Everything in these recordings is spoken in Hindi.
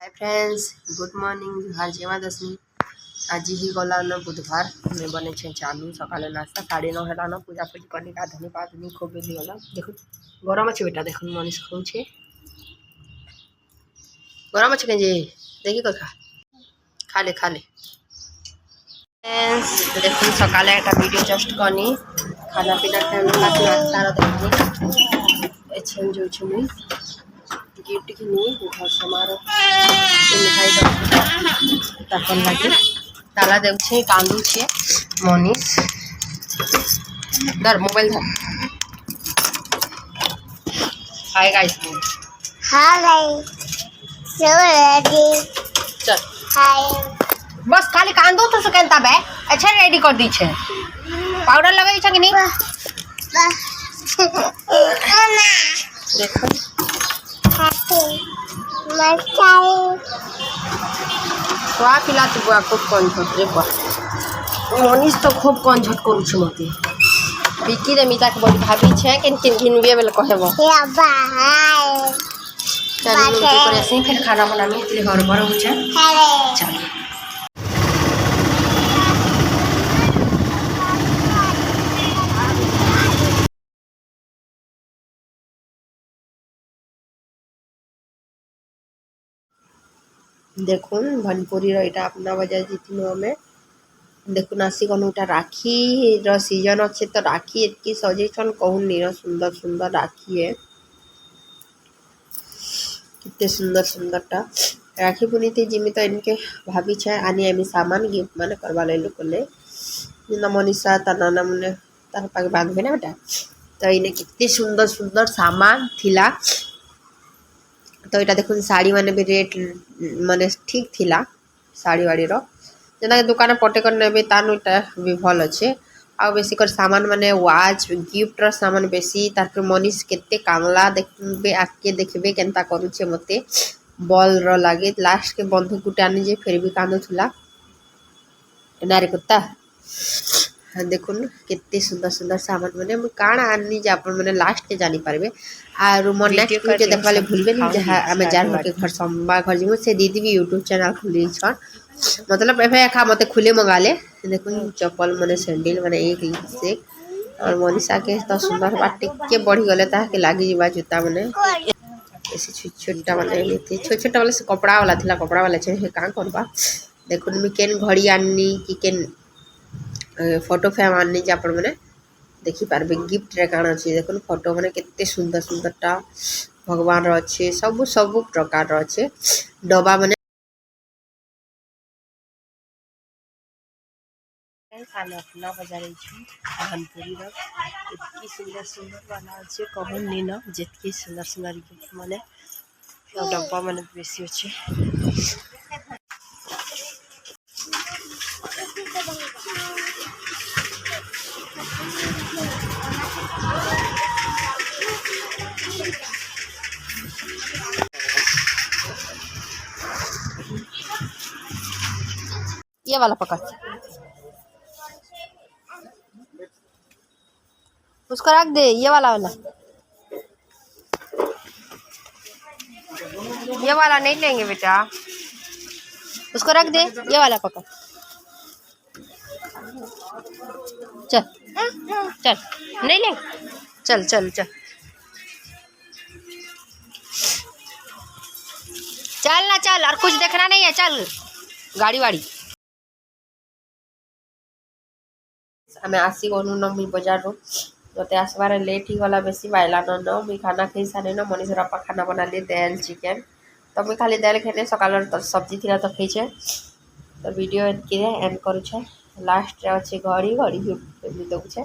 हाय फ्रेंड्स, गुड मॉर्निंग। जुहार जय माँ दशमी। आज ही गला न बुधवार में बने चालू सकाल नाश्ता 9:30 हेलान पूजा पूजी करने का धनी पाधनी खूब बेली गला। देखो गरम अच्छे बेटा, देख मनीष खाऊे गरम अच्छे जे देखी कर खा ले फ्रेंड्स। देख सकाले एक वीडियो जस्ट कनी खाना पीना खाने नाश्तार देखनी चेंज हो गिफ्ट घिनी घर समारोह मिठाई ताकन लगे ताला देछे कांदुछे मनीष धर मोबाइल धर। Hi guys hi so ready चल हाय बस खाली कांदो तो से केनता बे अच्छा रेडी कर दी छे पाउडर लगाई छ कि नहीं देखो खुआ पिला तो बुआ खूब कौन झट रे बुआ मनीष तो खूब कौन झट करू छ मते बिकी रे मिता के बड़ी भाभी छे किन घिनबे बेल कहबो या बाय चल मिलके करे से फिर खाना बनाने के लिए घर पर हो छ चल देखुन भनपुरी रहा अपना बजाय जीतनु हमें देखुन आसिकटा राखी सीजन अच्छे तो राखी एतकी सजेसन कहून नहीं सुंदर सुंदर राखी है कितने सुंदर सुंदरटा राखी पुनीति जिमी तो इनके भाभी छे आनी आमी सामान गिफ्ट माने करवा ले लोकले जिना मनीषा ता नाना मुने तार पाके बांधबे ना बेटा तो इने कितने सुंदर सुंदर सामान थिला तो यहाँ देखो शाड़ी मैंने भी रेट माने ठीक थिला शाड़ी वाड़ी रो जना दुकान पटे कर नेबे तानु इटा भी भल अच्छे आ बेसी कर सामान माने वाच गिफ्ट रो सामान बेसी तार मनीष केते कांगला देखबे आके देखबे केनता करूछे मते बॉल रो लागे लास्ट के बंदूक गुटे आनी जे फिर भी कांदुथुला नारे कुत्ता देखुन केते सुंदर सुंदर सामान माने काण आनी जे अपन माने लास्ट के जानी पारबे आर मोर नेक्स्ट वीडियो देखवाले भूलबे नहीं जहाँ आमे जार के घर संबा घर जिमु से दीदी भी यूट्यूब चैनल खुली छन मतलब एफे खा मते खुले मंगाले देखुन चप्पल माने सैंडल माने एक से और मनीषा के तो सुंदर बाटी के बढ़ी गले ता के लागी जीवा जूता माने ऐसे छोटा वाले लेते छोटा वाले से कपड़ा वाला थिला कपड़ा वाला छे का करबा देखुन मी केन घड़ी आनी कि केन फोटो फ्रेम आनी जे अपन माने देखी पारबे गिफ्ट रे काण अछि देखुन फोटो माने केते सुंदर सुंदरटा भगवान रो अछि सब सब प्रकार रो अछि डबा माने खाना अपना बजारे छी भनपुरी रो इतनी सुंदर सुंदर वाला अछि कहूं नहीं न जितकी सुंदर सुंदर गिफ्ट माने डब्बा माने बेसी अछि ये वाला पकड़ उसको रख दे ये वाला नहीं लेंगे बेटा उसको रख दे ये वाला पकड़ चल चल नहीं ले चल चल चल चल ना चल और कुछ देखना नहीं है चल गाड़ी वाड़ी हमें आसी गनु न मी बाजार रो जोते आसबार लेट ही गला बेसी बाइला न मी खाना खाई सारे न मनीष रपा खाना बना ले दाल चिकन तो मी खाली दाल खेने सकाल तो सब्जी थिला तो खाई छे तो वीडियो के एंड करू छे लास्ट रे अछि घड़ी घड़ी भी दउ छे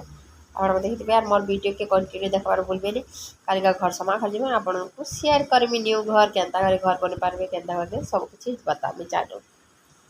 और देखिबे यार मोर वीडियो के कंटिन्यू देखबार भूलबे नहीं काली का घर समा खा जेबे आपन को शेयर करबी न्यू घर केनता घर बने पारबे केनता घर सब कुछ बताबे चाहू।